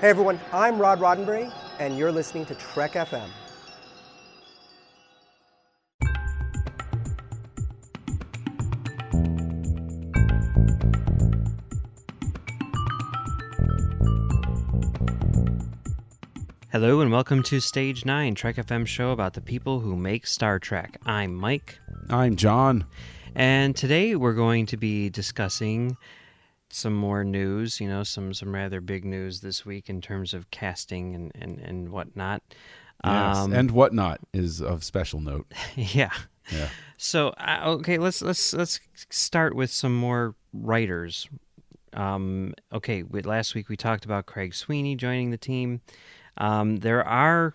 Hey everyone, I'm Rod Roddenberry, and you're listening to Trek FM. Hello and welcome to Stage 9, Trek FM show about the people who make Star Trek. I'm Mike. I'm John. And today we're going to be discussing some more news, some rather big news this week in terms of casting and whatnot. Yes, and whatnot is of special note. Yeah. Yeah. So, okay, let's start with some more writers. Last week we talked about Craig Sweeney joining the team. There are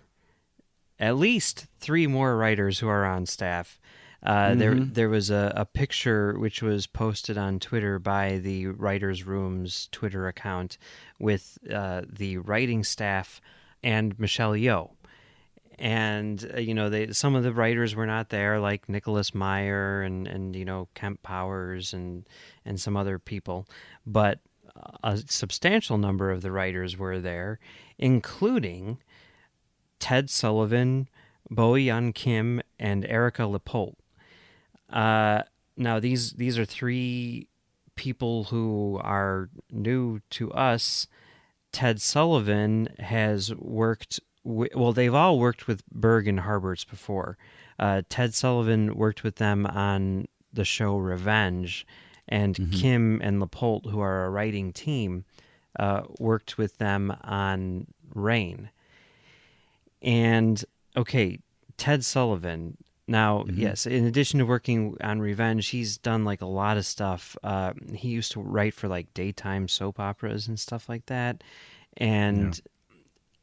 at least 3 more writers who are on staff. There was a picture which was posted on Twitter by the Writers' Room's Twitter account with the writing staff and Michelle Yeoh. And, some of the writers were not there, like Nicholas Meyer and Kemp Powers and some other people. But a substantial number of the writers were there, including Ted Sullivan, Bo-Yeon Kim, and Erica Lepolt. Now, these are 3 people who are new to us. Ted Sullivan has worked... they've all worked with Berg and Harberts before. Ted Sullivan worked with them on the show Revenge, and Kim and Lepolt, who are a writing team, worked with them on Rain. And, okay, Ted Sullivan... Now, yes, in addition to working on Revenge, he's done like a lot of stuff. He used to write for like daytime soap operas and stuff like that. And,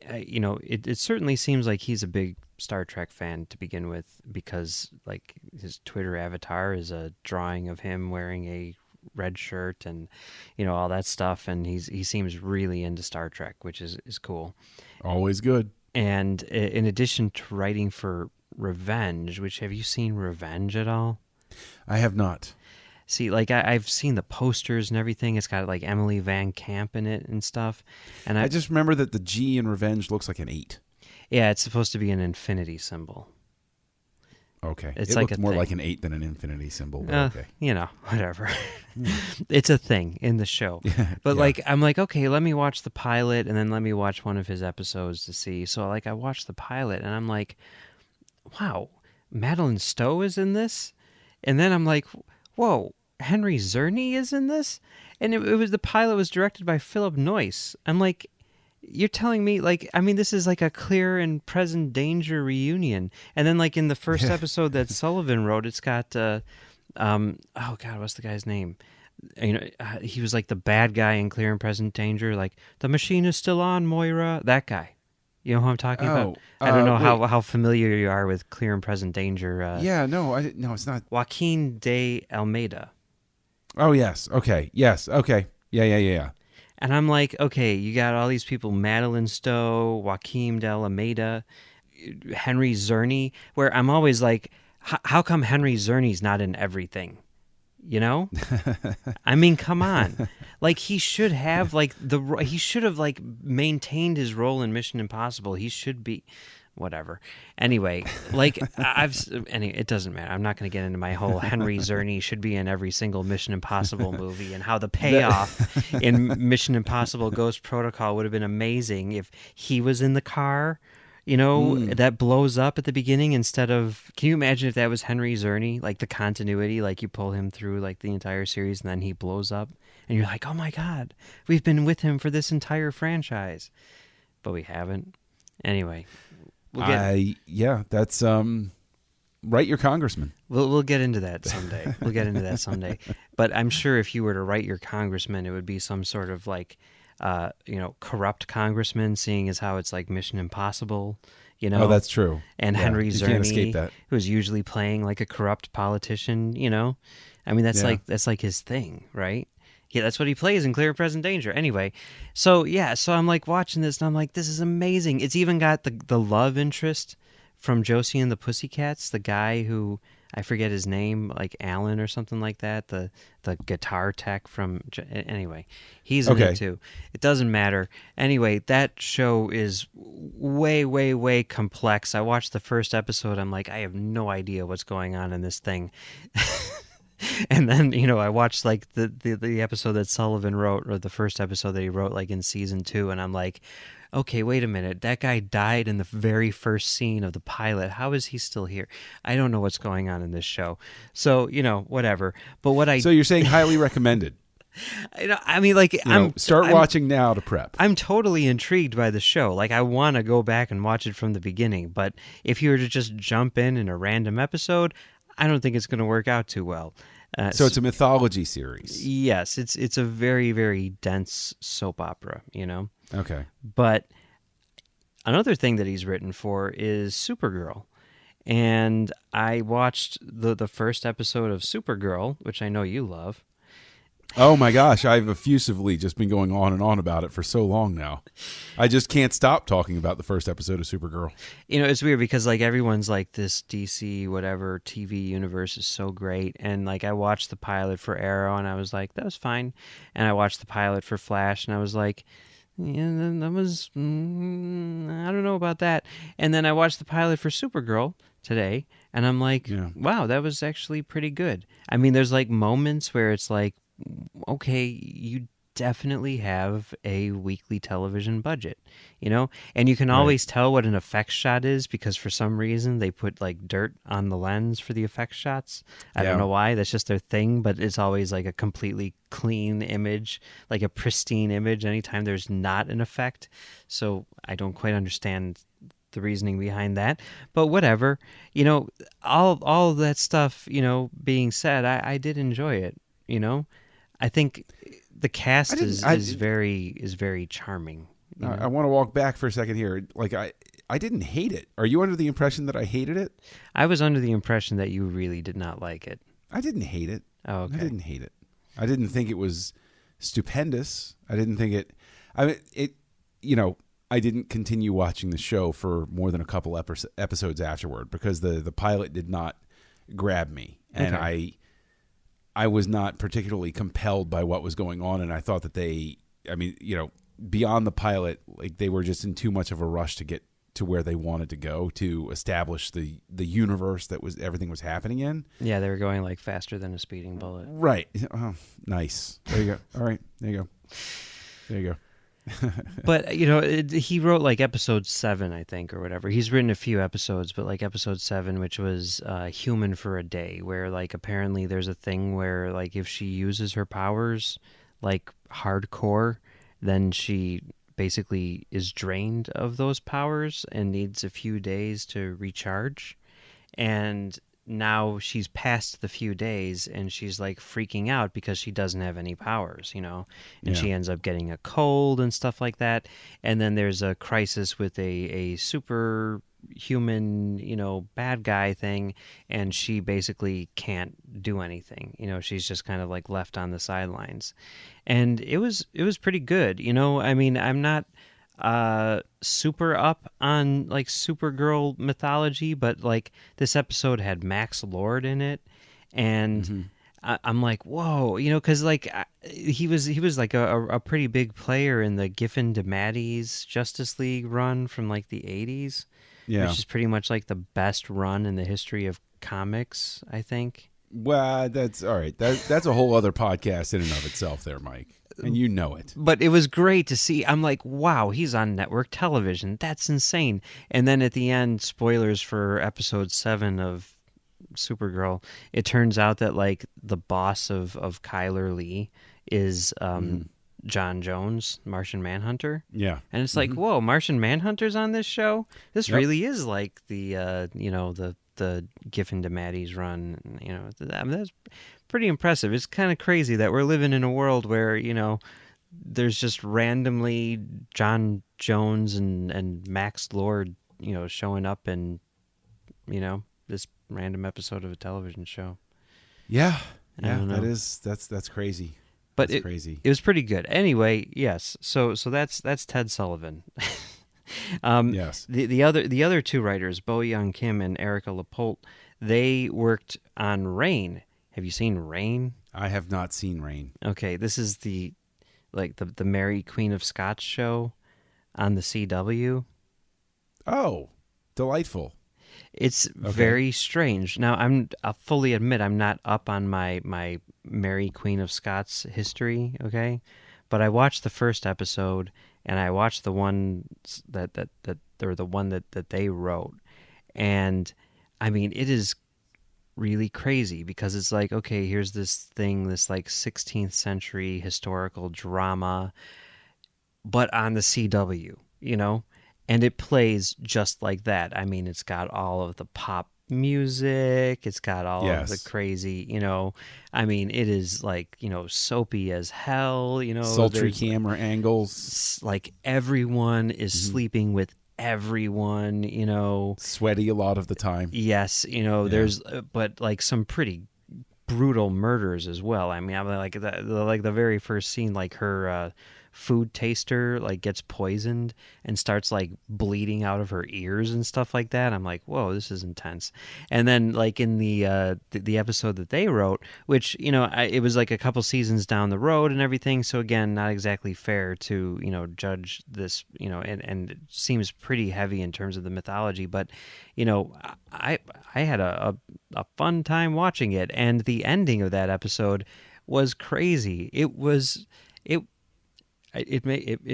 it certainly seems like he's a big Star Trek fan to begin with, because like his Twitter avatar is a drawing of him wearing a red shirt and, all that stuff. And he seems really into Star Trek, which is cool. Always good. And in addition to writing for Revenge, which, have you seen Revenge at all? I have not. See, like I've seen the posters and everything. It's got like Emily Van Camp in it and stuff. And I just remember that the G in Revenge looks like an 8. Yeah, it's supposed to be an infinity symbol. Okay. It's it like looked a more thing. like an 8 than an infinity symbol, but okay. Whatever. It's a thing in the show. But I'm like, okay, let me watch the pilot and then let me watch one of his episodes to see. So I watched the pilot and I'm like, wow, Madeline Stowe is in this? And then I'm like, whoa, Henry Czerny is in this? And the pilot was directed by Philip Noyce. I'm like, you're telling me, this is like a Clear and Present Danger reunion. And then in the first episode that Sullivan wrote, it's got, oh God, what's the guy's name? He was like the bad guy in Clear and Present Danger, like, the machine is still on, Moira, that guy. You know who I'm talking about? I don't know how familiar you are with Clear and Present Danger. No, it's not. Joaquin de Almeida. Oh, yes. Okay. Yes. Okay. Yeah. And I'm like, okay, you got all these people, Madeline Stowe, Joaquin de Almeida, Henry Czerny, where I'm always like, how come Henry Czerny's not in everything? I mean, come on. He should have he should have maintained his role in Mission Impossible. He should be whatever. Anyway, it doesn't matter. I'm not going to get into my whole Henry Czerny should be in every single Mission Impossible movie and how the payoff in Mission Impossible Ghost Protocol would have been amazing if he was in the car. That blows up at the beginning instead of... Can you imagine if that was Henry Czerny? The continuity, you pull him through, the entire series, and then he blows up. And you're like, oh my God, we've been with him for this entire franchise. But we haven't. Anyway. That's... write your congressman. We'll get into that someday. But I'm sure if you were to write your congressman, it would be some sort of corrupt congressman, seeing as how it's Mission Impossible, Oh, that's true. And Henry Czerny, can't escape that. Who was usually playing a corrupt politician, I mean, that's his thing, right? Yeah, that's what he plays in Clear and Present Danger. Anyway, so I'm watching this and I'm like, this is amazing. It's even got the love interest from Josie and the Pussycats, the guy who I forget his name, like Alan or something like that. The guitar tech from anyway, he's in it too. It doesn't matter. Anyway, that show is way, way, way complex. I watched the first episode. I'm like, I have no idea what's going on in this thing. And then, I watched like the episode that Sullivan wrote, or the first episode that he wrote like in season 2, and I'm like, okay, wait a minute. That guy died in the very first scene of the pilot. How is he still here? I don't know what's going on in this show. So, whatever. But So you're saying highly recommended. I mean, like, I'm watching now to prep. I'm totally intrigued by the show. Like, I want to go back and watch it from the beginning. But if you were to just jump in a random episode, I don't think it's going to work out too well. So it's a mythology series. Yes, it's a very, very dense soap opera, Okay. But another thing that he's written for is Supergirl. And I watched the first episode of Supergirl, which I know you love. Oh my gosh, I've effusively just been going on and on about it for so long now. I just can't stop talking about the first episode of Supergirl. It's weird because like everyone's like, this DC whatever TV universe is so great, and like I watched the pilot for Arrow and I was like, that was fine, and I watched the pilot for Flash and I was like, yeah, that was I don't know about that. And then I watched the pilot for Supergirl today and I'm like, wow, that was actually pretty good. I mean, there's like moments where it's like, okay, you definitely have a weekly television budget, and you can always tell what an effects shot is because for some reason they put like dirt on the lens for the effects shots. I don't know why, that's just their thing, but it's always like a completely clean image, like a pristine image anytime there's not an effect. So I don't quite understand the reasoning behind that, but whatever. All of that stuff, being said, I did enjoy it. I think the cast is very charming. I want to walk back for a second here. Like I didn't hate it. Are you under the impression that I hated it? I was under the impression that you really did not like it. I didn't hate it. Oh, okay. I didn't hate it. I didn't think it was stupendous. I didn't think it. I mean, it. I didn't continue watching the show for more than a couple episodes afterward because the pilot did not grab me, and okay. I was not particularly compelled by what was going on, and I thought that beyond the pilot, like they were just in too much of a rush to get to where they wanted to go to establish the universe that everything was happening in. Yeah, they were going like faster than a speeding bullet. Right. Oh, nice. There you go. All right. There you go. There you go. But he wrote like episode 7, I think, or whatever. He's written a few episodes, but like episode 7, which was Human for a Day, where like apparently there's a thing where like if she uses her powers like hardcore, then she basically is drained of those powers and needs a few days to recharge. And now she's past the few days and she's like freaking out because she doesn't have any powers, and she ends up getting a cold and stuff like that. And then there's a crisis with a super human, bad guy thing, and she basically can't do anything. She's just kind of like left on the sidelines. And it was pretty good. I mean, I'm not super up on like Supergirl mythology, but like this episode had Max Lord in it, and I'm like, whoa, because like he was like a pretty big player in the Giffen DeMatteis Justice League run from like the 80s, which is pretty much like the best run in the history of comics, I think. Well, that's all right. That's a whole other podcast in and of itself there, Mike. And you know it. But it was great to see. I'm like, wow, he's on network television. That's insane. And then at the end, spoilers for episode 7 of Supergirl, it turns out that like the boss of Kyler Lee is John Jones, Martian Manhunter. Yeah. And it's like, whoa, Martian Manhunter's on this show? This really is like the the Giffen DeMatteis run. I mean, that's pretty impressive. It's kind of crazy that we're living in a world where, there's just randomly John Jones and Max Lord, showing up in, this random episode of a television show. Yeah. Yeah, that's crazy. But that's crazy. It was pretty good. Anyway, yes. So that's Ted Sullivan. Yes. The other two writers, Bo Young Kim and Erica Lapolte, They worked on Rain. Have you seen Rain? I have not seen Rain. Okay, this is the Mary Queen of Scots show on the CW. Oh, delightful. It's very strange. Now, I'll fully admit I'm not up on my Mary Queen of Scots history, okay? But I watched the first episode, and I watched the one that they wrote. And, I mean, it is really crazy because it's like, okay, here's this thing, this like 16th century historical drama, but on the CW, and it plays just like that. I mean, it's got all of the pop music, it's got all of the crazy, I mean, it is like, soapy as hell, sultry camera angles. Like everyone is sleeping with everyone, sweaty a lot of the time. Yes, there's but like some pretty brutal murders as well. I mean, I'm like the very first scene, like her food taster like gets poisoned and starts like bleeding out of her ears and stuff like that. I'm like, whoa, this is intense. And then like in the episode that they wrote, which it was like a couple seasons down the road and everything, so again, not exactly fair to judge this, and it seems pretty heavy in terms of the mythology, but I had a fun time watching it, and the ending of that episode was crazy. It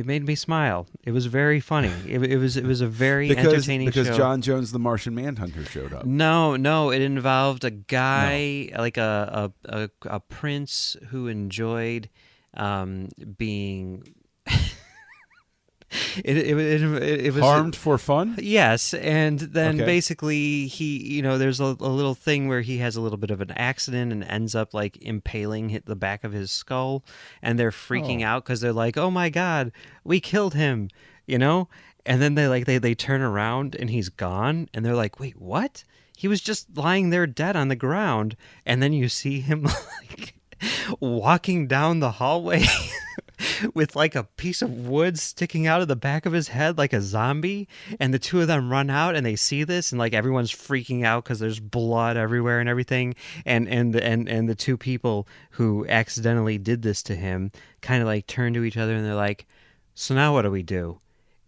made me smile. It was very funny. It was a very entertaining show. Because John Jones, the Martian Manhunter, showed up. No, it involved a guy like a prince who enjoyed being. It was harmed for fun. Yes, and then basically he, there's a little thing where he has a little bit of an accident and ends up like impaling the back of his skull, and they're freaking out because they're like, "Oh my God, we killed him," And then they turn around and he's gone, and they're like, "Wait, what? He was just lying there dead on the ground," and then you see him like walking down the hallway. With like a piece of wood sticking out of the back of his head like a zombie, and the two of them run out and they see this, and like everyone's freaking out because there's blood everywhere and everything, and the two people who accidentally did this to him kind of like turn to each other and they're like, "So now what do we do?"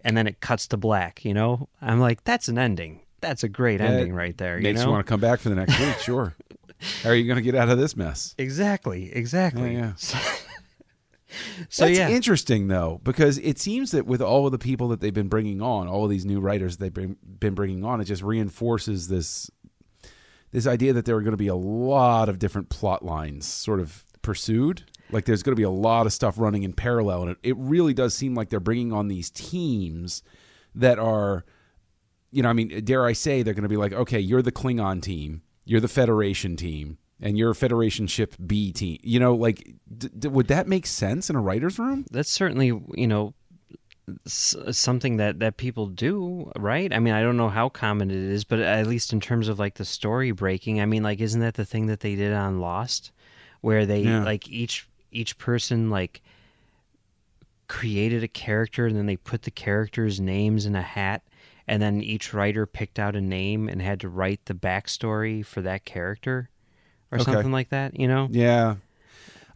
And then it cuts to black. I'm like, that's an ending. That's a great ending right there. Makes you want to come back for the next week. Sure. How are you going to get out of this mess? Exactly. Yeah. So that's interesting, though, because it seems that with all of the people that they've been bringing on, all of these new writers they've been bringing on, it just reinforces this idea that there are going to be a lot of different plot lines sort of pursued. Like there's going to be a lot of stuff running in parallel, and it really does seem like they're bringing on these teams that are, I mean, dare I say, they're going to be like, okay, you're the Klingon team, you're the Federation team, and your Federation Ship B team, like, would that make sense in a writer's room? That's certainly, something that people do, right? I mean, I don't know how common it is, but at least in terms of like the story breaking, I mean, like, isn't that the thing that they did on Lost, where they like each person like created a character and then they put the characters' names in a hat, and then each writer picked out a name and had to write the backstory for that character? Or something like that, Yeah.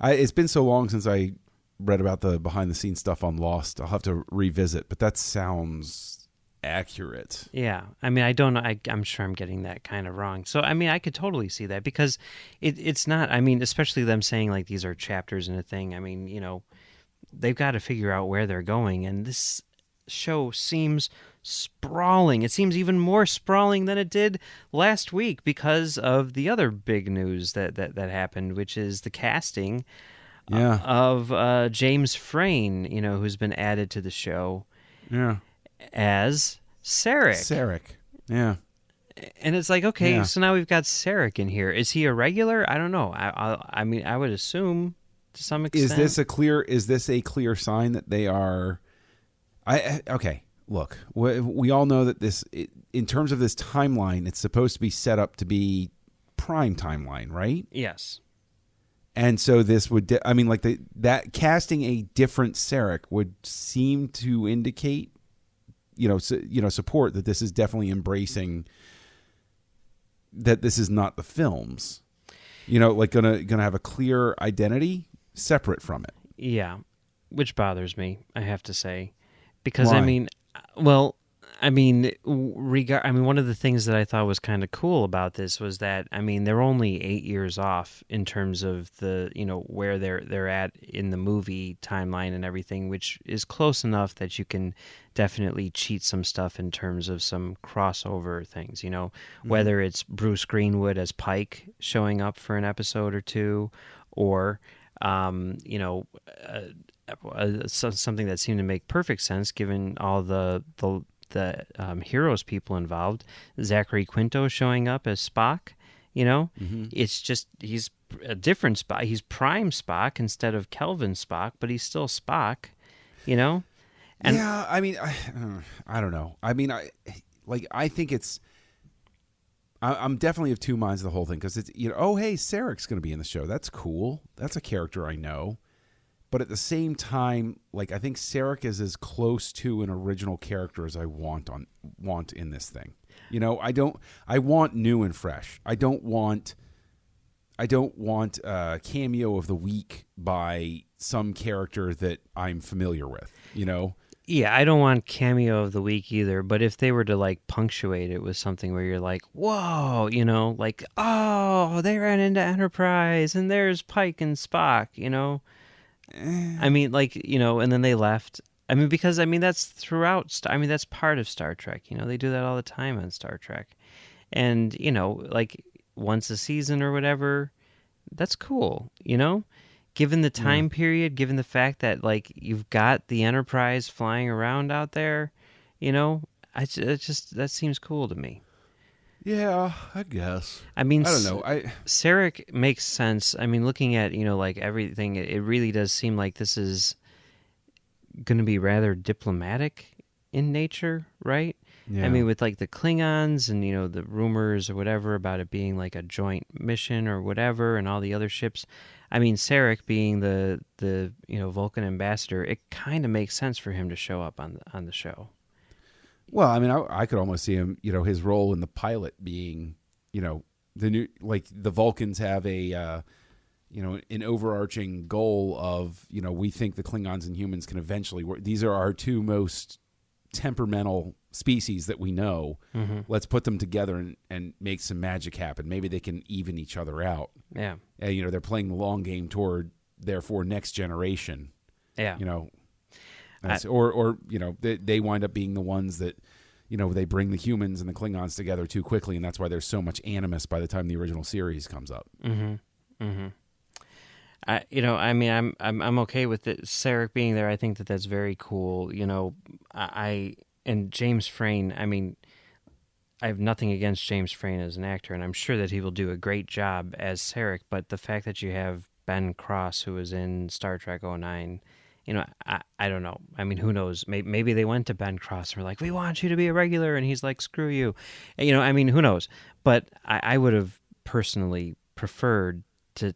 It's been so long since I read about the behind-the-scenes stuff on Lost. I'll have to revisit, but that sounds accurate. Yeah. I mean, I don't know. I'm sure I'm getting that kind of wrong. So, I mean, I could totally see that because it's not, I mean, especially them saying like these are chapters in a thing. I mean, they've got to figure out where they're going, and this show seems sprawling. It seems even more sprawling than it did last week because of the other big news that happened, which is the casting of James Frain, who's been added to the show as Sarek. Yeah. And it's like, okay, so now we've got Sarek in here. Is he a regular? I don't know. I mean, I would assume to some extent. Is this a clear sign that they are? Okay. Look, we all know that this, in terms of this timeline, it's supposed to be set up to be prime timeline, right? Yes. And so this would, that casting a different Sarek would seem to indicate, support that this is definitely embracing, that this is not the films. You know, like gonna have a clear identity separate from it. Yeah, which bothers me, I have to say, because Why? I mean, well, I mean, one of the things that I thought was kind of cool about this was that I mean they're only 8 years off in terms of the where they're at in the movie timeline and everything, which is close enough that you can definitely cheat some stuff in terms of some crossover things. Whether it's Bruce Greenwood as Pike showing up for an episode or two, or something that seemed to make perfect sense given all the heroes people involved. Zachary Quinto showing up as Spock. It's just he's a different Spock. He's Prime Spock instead of Kelvin Spock, but he's still Spock. And yeah, I mean, I don't know. I mean, I think it's. I'm definitely of two minds of the whole thing because it's oh hey, Sarek's going to be in the show. That's cool. That's a character I know. But at the same time, like I think Sarek is as close to an original character as I want in this thing. I want new and fresh. I don't want a cameo of the week by some character that I'm familiar with, Yeah, I don't want cameo of the week either, but if they were to like punctuate it with something where you're like, whoa, like, oh, they ran into Enterprise and there's Pike and Spock, I mean, like, and then they left. I mean, because, that's throughout, that's part of Star Trek, they do that all the time on Star Trek. And, like once a season or whatever, that's cool, Given the time period, given the fact that, like, you've got the Enterprise flying around out there, that seems cool to me. Yeah, I guess. I mean, I don't know. Sarek makes sense. I mean, looking at, like everything, it really does seem like this is going to be rather diplomatic in nature, right? Yeah. I mean, with like the Klingons and, the rumors or whatever about it being like a joint mission or whatever and all the other ships. I mean, Sarek being the Vulcan ambassador, it kind of makes sense for him to show up on the show. Well, I mean, I could almost see him, his role in the pilot being, the new, like the Vulcans have a, an overarching goal of, we think the Klingons and humans can eventually work. These are our two most temperamental species that we know. Mm-hmm. Let's put them together and make some magic happen. Maybe they can even each other out. Yeah. And, they're playing the long game toward, therefore, next generation. Yeah. Or they wind up being the ones that, they bring the humans and the Klingons together too quickly, and that's why there's so much animus by the time the original series comes up. Mm-hmm. Mm-hmm. I'm okay with it. Sarek being there. I think that's very cool. And James Frain. I mean, I have nothing against James Frain as an actor, and I'm sure that he will do a great job as Sarek. But the fact that you have Ben Cross, who was in Star Trek 09, I don't know. I mean, who knows? Maybe they went to Ben Cross and were like, "We want you to be a regular," and he's like, "Screw you." I mean, who knows? But I would have personally preferred to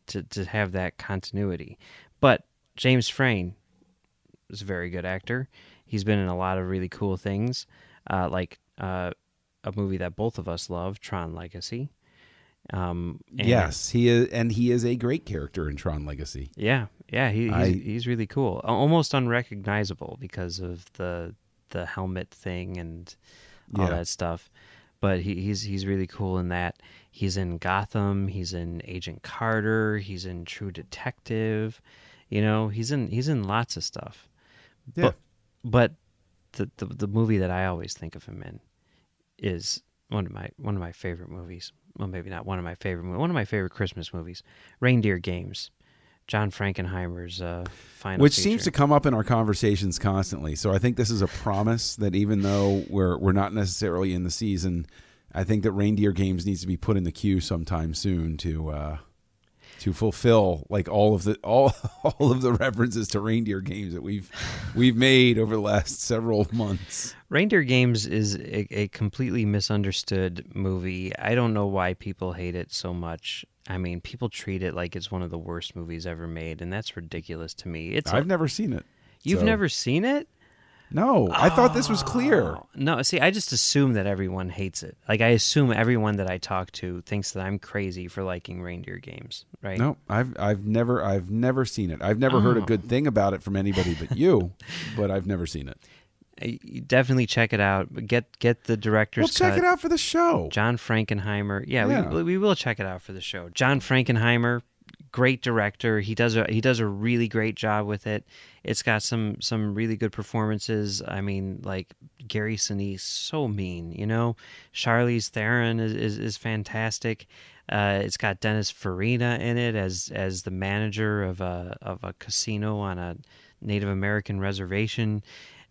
have that continuity. But James Frain is a very good actor. He's been in a lot of really cool things, like a movie that both of us love, Tron Legacy. Yes, he is, and he is a great character in Tron Legacy. Yeah, he's really cool, almost unrecognizable because of the helmet thing and all that stuff. But he's really cool in that. He's in Gotham. He's in Agent Carter. He's in True Detective. He's in lots of stuff. Yeah. But the movie that I always think of him in is one of my favorite movies. Well, maybe not one of my favorite Christmas movies, Reindeer Games, John Frankenheimer's final Which feature. seems to come up in our conversations constantly. So I think this is a promise that even though we're not necessarily in the season, I think that Reindeer Games needs to be put in the queue sometime soon to fulfill like all of the references to Reindeer Games that we've made over the last several months. Reindeer Games is a completely misunderstood movie. I don't know why people hate it so much. I mean, people treat it like it's one of the worst movies ever made, and that's ridiculous to me. I've never seen it. You've never seen it? No, I thought this was clear. No, see, I just assume that everyone hates it. Like, I assume everyone that I talk to thinks that I'm crazy for liking reindeer games, right? No, I've never seen it. I've never heard a good thing about it from anybody but you, but I've never seen it. You definitely check it out. Get the director's cut. We'll check it out for the show. John Frankenheimer. Yeah. Yeah. We will check it out for the show. John Frankenheimer, great director. He does a really great job with it. It's got some really good performances. I mean, like Gary Sinise, so mean, you know. Charlize Theron is fantastic. It's got Dennis Farina in it as the manager of a casino on a Native American reservation.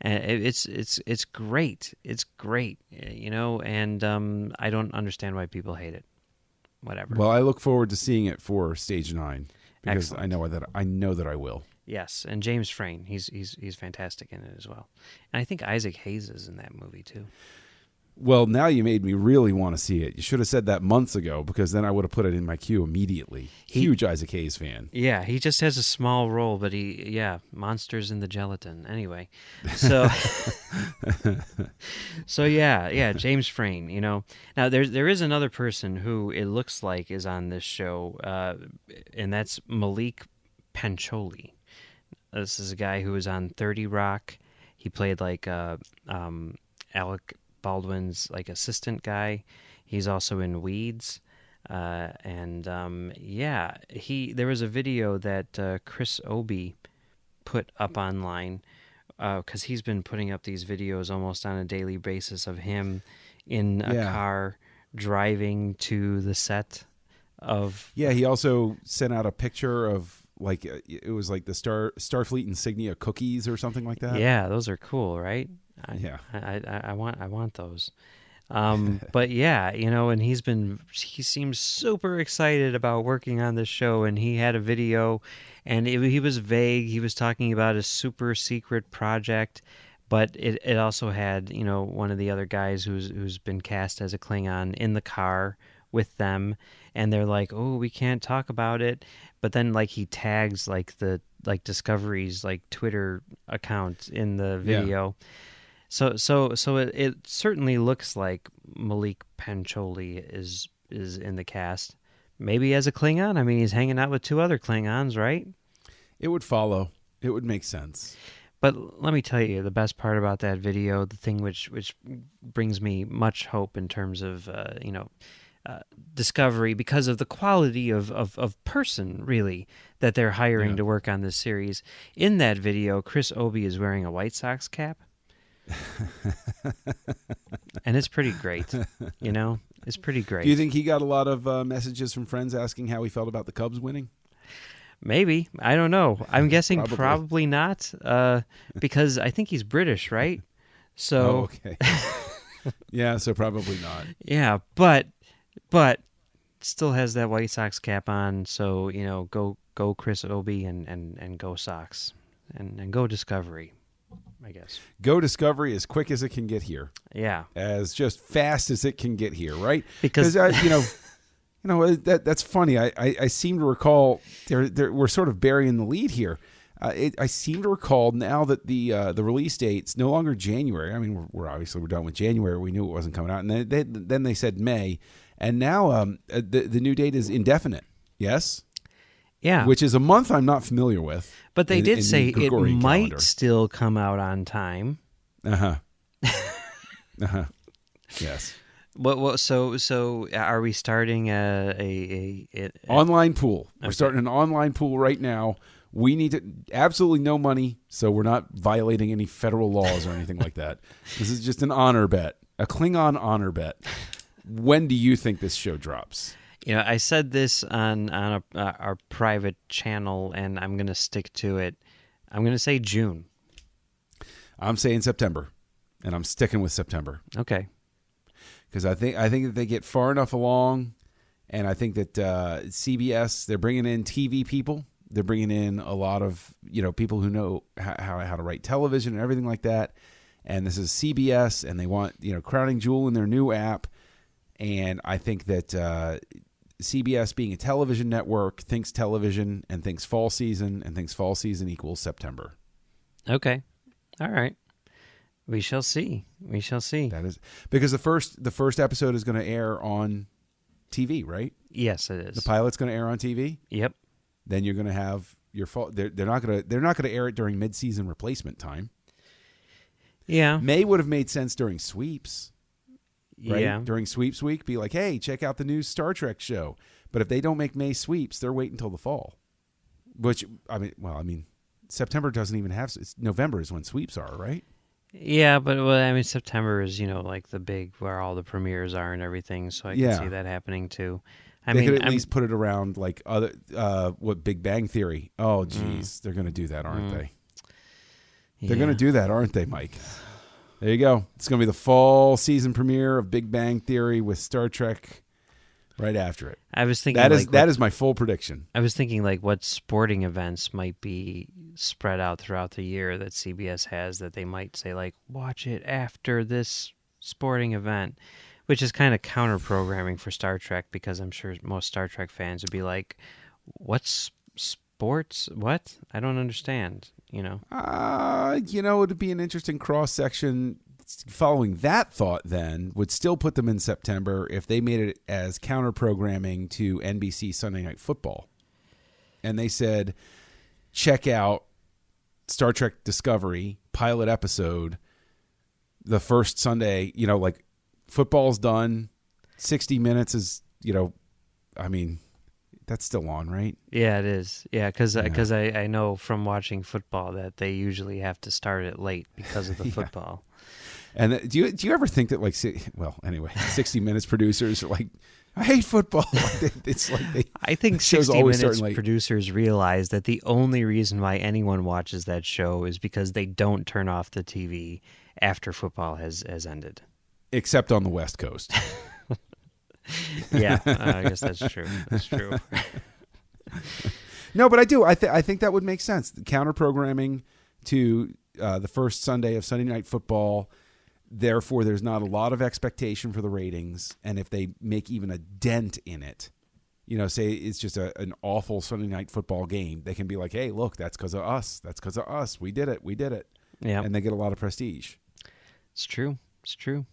And it's great. It's great, you know. And I don't understand why people hate it. Whatever. Well, I look forward to seeing it for Stage 9 because Excellent. I know that I will. Yes, and James Frain, he's fantastic in it as well. And I think Isaac Hayes is in that movie too. Well, now you made me really want to see it. You should have said that months ago because then I would have put it in my queue immediately. Huge Isaac Hayes fan. Yeah, he just has a small role, but monsters in the gelatin. Anyway, so so yeah, James Frain. You know, now there is another person who it looks like is on this show, and that's Malik Pancholi. This is a guy who was on 30 Rock. He played like Alec Baldwin's like assistant guy. He's also in Weeds, there was a video that Chris Obie put up online because he's been putting up these videos almost on a daily basis of him in a car driving to the set of. Yeah, he also sent out a picture of like it was like the Starfleet insignia cookies or something like that. Yeah, those are cool, right? I want those. But yeah, you know, and he seems super excited about working on this show, and he had a video, and he was vague. He was talking about a super secret project, but it also had, you know, one of the other guys who's been cast as a Klingon in the car with them, and they're like, oh, we can't talk about it. But then like he tags like the Discovery's like Twitter account in the video. Yeah. So it certainly looks like Malik Pancholi is in the cast. Maybe as a Klingon. I mean, he's hanging out with two other Klingons, right? It would follow. It would make sense. But let me tell you, the best part about that video, the thing which brings me much hope in terms of Discovery, because of the quality of person really that they're hiring to work on this series. In that video, Chris Obie is wearing a White Sox cap. And it's pretty great, you know? It's pretty great. Do you think he got a lot of messages from friends asking how he felt about the Cubs winning? Maybe. I don't know. I'm guessing probably not, because I think he's British, right? So, okay. Yeah, so probably not. Yeah, but still has that White Sox cap on, so, you know, go Chris Obie and go Sox and go Discovery. I guess. Go Discovery as quick as it can get here. Yeah. As just fast as it can get here, right? Because that's funny. I seem to recall we're sort of burying the lead here. I seem to recall now that the release date's no longer January. I mean, we're done with January. We knew it wasn't coming out, and then they said May, and now the new date is indefinite. Yes. Yeah. Which is a month I'm not familiar with. But they did say it might calendar. still come out on time. Yes. So are we starting a online pool? Okay. We're starting an online pool right now. We need absolutely no money, so we're not violating any federal laws or anything like that. This is just an honor bet, a Klingon honor bet. When do you think this show drops? You know, I said this on our private channel, and I'm going to stick to it. I'm going to say June. I'm saying September, and I'm sticking with September. Okay. Because I think that they get far enough along, and I think that CBS, they're bringing in TV people. They're bringing in a lot of people who know how to write television and everything like that. And this is CBS, and they want crowning jewel in their new app. And I think that CBS, being a television network, thinks television and thinks fall season and thinks fall season equals September. Okay. All right. We shall see. We shall see. That is because the first episode is going to air on TV, right? Yes, it is. The pilot's going to air on TV. Yep. Then you're going to have your fall. They're not going to air it during mid-season replacement time. Yeah. May would have made sense during sweeps. Right? Yeah. During sweeps week, be like, hey, check out the new Star Trek show. But if they don't make May sweeps, they're waiting until the fall. Which I mean, September doesn't even have. It's November is when sweeps are, right? Yeah, but September is like the big where all the premieres are and everything. So I can see that happening too. They could at least put it around like other what Big Bang Theory. Oh, geez, they're going to do that, aren't they? They're going to do that, aren't they, Mike? There you go. It's going to be the fall season premiere of Big Bang Theory with Star Trek right after it. I was thinking that is my full prediction. I was thinking like what sporting events might be spread out throughout the year that CBS has that they might say like watch it after this sporting event, which is kind of counter programming for Star Trek because I'm sure most Star Trek fans would be like, "What's sports? What? I don't understand." It'd be an interesting cross section. Following that thought, then would still put them in September if they made it as counter programming to NBC Sunday Night Football, and they said, check out Star Trek Discovery pilot episode the first Sunday. Like football's done, 60 minutes is that's still on, right? Yeah, it is. Yeah, because I know from watching football that they usually have to start it late because of the football. And do you ever think that 60 Minutes producers are like, I hate football. It's like I think 60 Minutes producers realize that the only reason why anyone watches that show is because they don't turn off the TV after football has ended. Except on the West Coast. Yeah, I guess that's true. That's true. No, but I do. I think that would make sense. Counter programming to the first Sunday of Sunday Night Football. Therefore, there's not a lot of expectation for the ratings. And if they make even a dent in it, say it's just an awful Sunday Night Football game, they can be like, hey, look, that's because of us. That's because of us. We did it. We did it. Yeah. And they get a lot of prestige. It's true. It's true.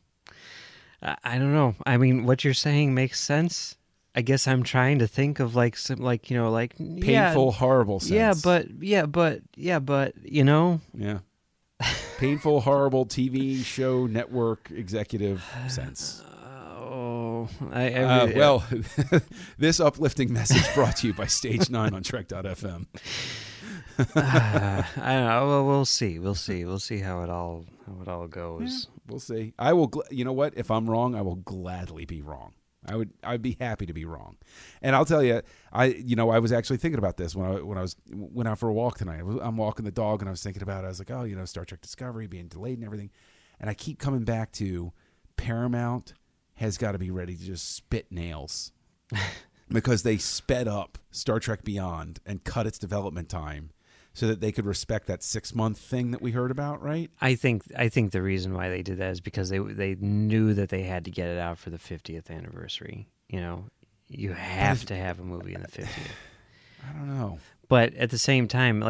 I don't know. I mean, what you're saying makes sense. I guess I'm trying to think of painful, horrible sense. Yeah, but Yeah. Painful, horrible TV show network executive sense. Well, this uplifting message brought to you by Stage 9 on Trek.fm. I don't know. Well, we'll see. We'll see how it all goes. Yeah, we'll see. I will. You know what? If I'm wrong, I will gladly be wrong. I'd be happy to be wrong. And I'll tell you, I was actually thinking about this when I went out for a walk tonight. I'm walking the dog, and I was thinking about it. I was like, Star Trek Discovery being delayed and everything. And I keep coming back to Paramount has got to be ready to just spit nails because they sped up Star Trek Beyond and cut its development time so that they could respect that 6-month thing that we heard about, right? I think the reason why they did that is because they knew that they had to get it out for the 50th anniversary. You have to have a movie in the 50th. I don't know. But at the same time,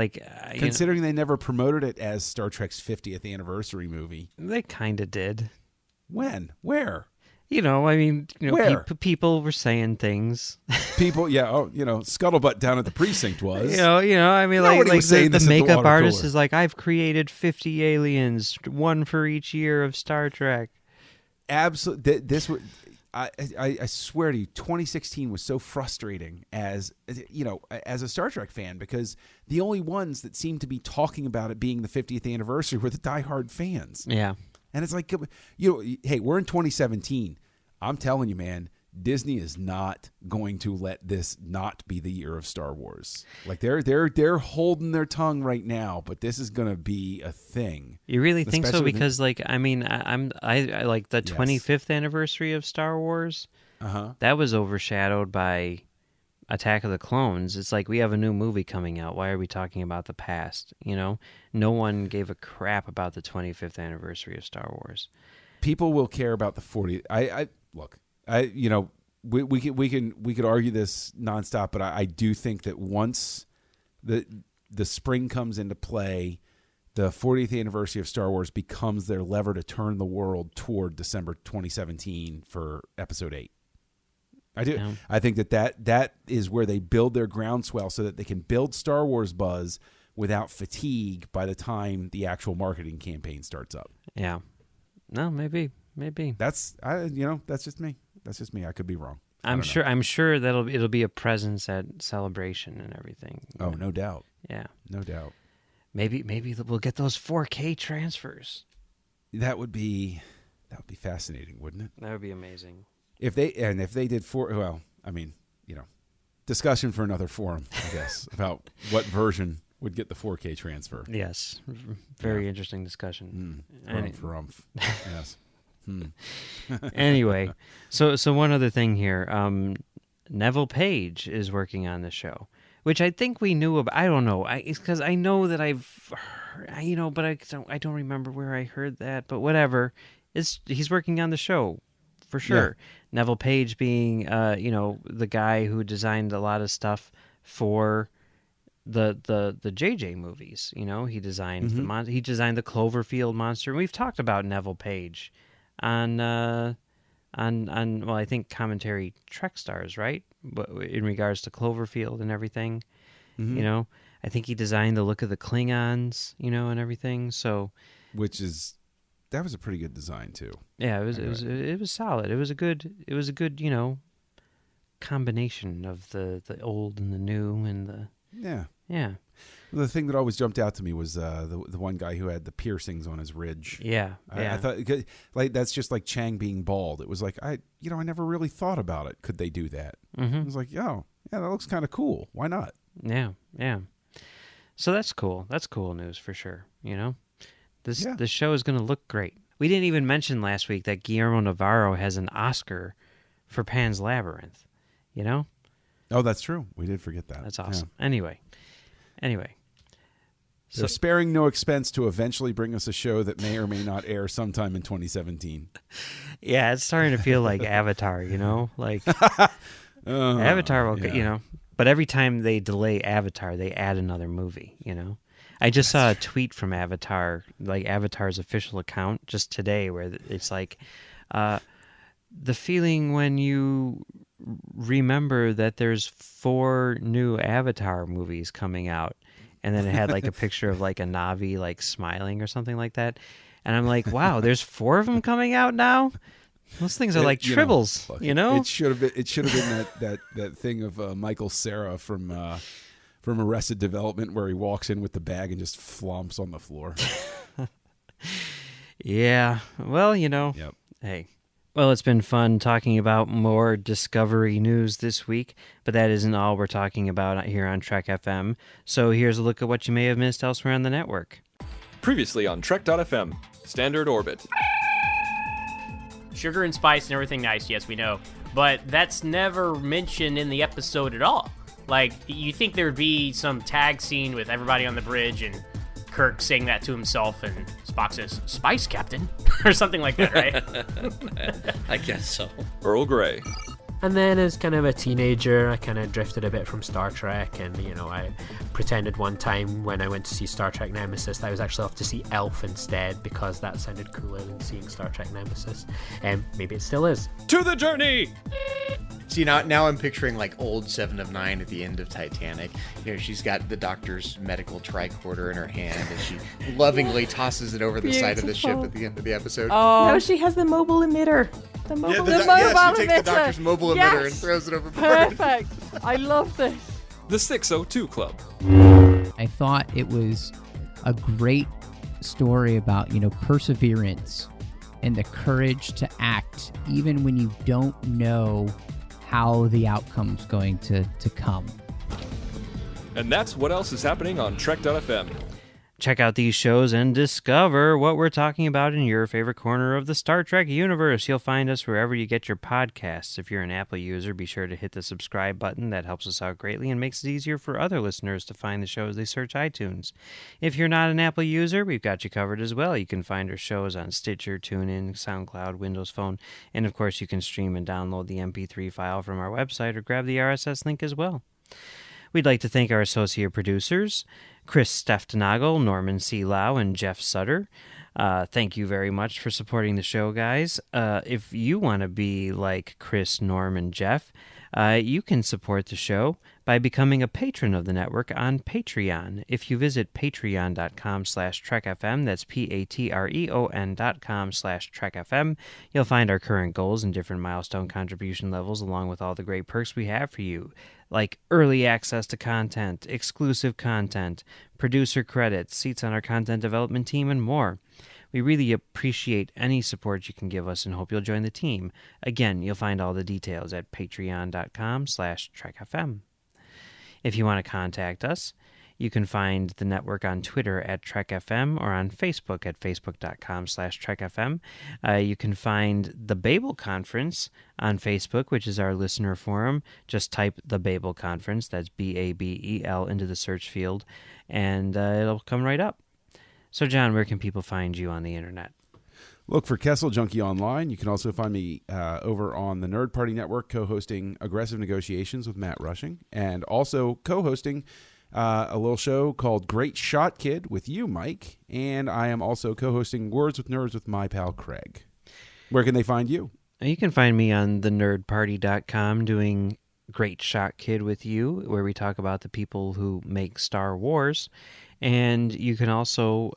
considering they never promoted it as Star Trek's 50th anniversary movie. They kind of did. When? Where? People were saying things. People, yeah. Oh, Scuttlebutt down at the precinct was. The makeup artist is like, I've created 50 aliens, one for each year of Star Trek. Absolutely. This was. I swear to you, 2016 was so frustrating as a Star Trek fan because the only ones that seemed to be talking about it being the 50th anniversary were the diehard fans. Yeah. And it's like, hey, we're in 2017. I'm telling you, man, Disney is not going to let this not be the year of Star Wars. Like they're holding their tongue right now, but this is going to be a thing. You really think so? Because I like the 25th anniversary of Star Wars. That was overshadowed by Attack of the Clones. It's like we have a new movie coming out. Why are we talking about the past? No one gave a crap about the 25th anniversary of Star Wars. People will care about the 40th. We could argue this nonstop, but I do think that once the spring comes into play, the 40th anniversary of Star Wars becomes their lever to turn the world toward December 2017 for Episode 8. I do. Yeah. I think that is where they build their groundswell so that they can build Star Wars buzz without fatigue by the time the actual marketing campaign starts up. Yeah. No, maybe. That's just me. That's just me. I could be wrong. I'm sure that it'll be a presence at Celebration and everything. Oh, no doubt. Yeah. No doubt. Maybe we'll get those 4K transfers. That would be fascinating, wouldn't it? That would be amazing. If they did discussion for another forum, I guess, about what version would get the 4K transfer. Yes. Very interesting discussion. Yes. Anyway, so one other thing here. Neville Page is working on the show, which I think we knew about. I don't know. It's because I know that I've heard, but I don't remember where I heard that. But whatever. He's working on the show for sure. Yeah. Neville Page being, the guy who designed a lot of stuff for the JJ movies. He designed he designed the Cloverfield monster. And we've talked about Neville Page on I think Commentary Trek Stars, right? But in regards to Cloverfield and everything, I think he designed the look of the Klingons, and everything. So, that was a pretty good design too. Yeah, it was solid. It was a good combination of the old and the new and the yeah. The thing that always jumped out to me was the one guy who had the piercings on his ridge. Yeah, I thought that's just like Chang being bald. It was like I never really thought about it. Could they do that? I was like, that looks kind of cool. Why not? Yeah. So that's cool. That's cool news for sure. This show is going to look great. We didn't even mention last week that Guillermo Navarro has an Oscar for Pan's Labyrinth. Oh, that's true. We did forget that. That's awesome. Yeah. Anyway. They're sparing no expense to eventually bring us a show that may or may not air sometime in 2017. Yeah, it's starting to feel like Avatar, like Avatar will, but every time they delay Avatar, they add another movie, I just saw a tweet from Avatar, like Avatar's official account just today, where it's like the feeling when you remember that there's 4 new Avatar movies coming out, and then it had like a picture of like a Na'vi like smiling or something like that, and I'm like, wow, there's 4 of them coming out now. Those things are like tribbles, It should have been that thing of Michael Cera from Arrested Development, where he walks in with the bag and just flumps on the floor. Yeah. Well, Yep. Hey. Well, it's been fun talking about more Discovery news this week, but that isn't all we're talking about here on Trek FM. So here's a look at what you may have missed elsewhere on the network. Previously on Trek.fm, Standard Orbit. Sugar and spice and everything nice, yes, we know. But that's never mentioned in the episode at all. Like, you think there would be some tag scene with everybody on the bridge and Kirk saying that to himself, and Spock says, "Spice, Captain," or something like that, right? I guess so. Earl Grey. And then as kind of a teenager, I kind of drifted a bit from Star Trek, and, I pretended one time when I went to see Star Trek Nemesis that I was actually off to see Elf instead, because that sounded cooler than seeing Star Trek Nemesis. And maybe it still is. To the journey! See, now I'm picturing like old 7 of 9 at the end of Titanic. She's got the doctor's medical tricorder in her hand, and she lovingly tosses it over the side of the ship at the end of the episode. Oh, no, she has the mobile emitter. The mobile emitter. She takes the doctor's mobile emitter and throws it overboard. Perfect. I love this. The 602 Club. I thought it was a great story about, perseverance and the courage to act even when you don't know how the outcome's going to come. And that's what else is happening on Trek.fm. Check out these shows and discover what we're talking about in your favorite corner of the Star Trek universe. You'll find us wherever you get your podcasts. If you're an Apple user, be sure to hit the subscribe button. That helps us out greatly and makes it easier for other listeners to find the shows they search iTunes. If you're not an Apple user, we've got you covered as well. You can find our shows on Stitcher, TuneIn, SoundCloud, Windows Phone, and of course you can stream and download the MP3 file from our website or grab the RSS link as well. We'd like to thank our associate producers, Chris Steftenagel, Norman C. Lau, and Jeff Sutter. Thank you very much for supporting the show, guys. If you want to be like Chris, Norm, and Jeff, you can support the show by becoming a patron of the network on Patreon. If you visit patreon.com/trekfm, that's patreon.com/trekfm, you'll find our current goals and different milestone contribution levels, along with all the great perks we have for you, like early access to content, exclusive content, producer credits, seats on our content development team, and more. We really appreciate any support you can give us and hope you'll join the team. Again, you'll find all the details at patreon.com/trekfm. If you want to contact us, you can find the network on Twitter at TrekFM or on Facebook at facebook.com/TrekFM. You can find the Babel Conference on Facebook, which is our listener forum. Just type the Babel Conference, that's Babel, into the search field, and it'll come right up. So, John, where can people find you on the internet? Look for Kessel Junkie online. You can also find me over on the Nerd Party Network, co-hosting Aggressive Negotiations with Matt Rushing, and also co-hosting a little show called Great Shot Kid with you, Mike. And I am also co-hosting Words with Nerds with my pal Craig. Where can they find you? You can find me on thenerdparty.com doing Great Shot Kid with you, where we talk about the people who make Star Wars. And you can also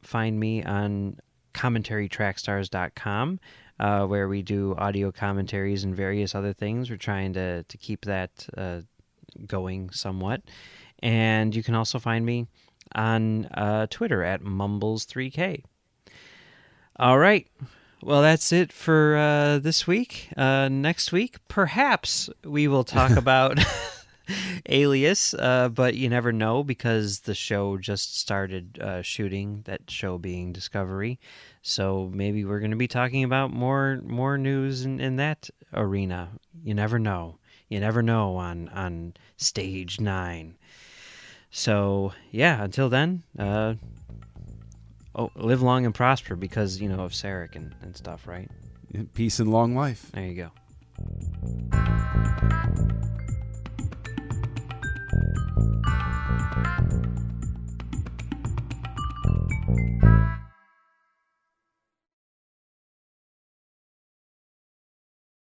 find me on commentarytrackstars.com, where we do audio commentaries and various other things. We're trying to keep that going somewhat. And you can also find me on Twitter at Mumbles3K. All right. Well, that's it for this week. Next week, perhaps we will talk about Alias, but you never know because the show just started shooting, that show being Discovery. So maybe we're going to be talking about more news in that arena. You never know. You never know on Stage 9. So, yeah, until then, live long and prosper because, of Sarek and stuff, right? Peace and long life. There you go.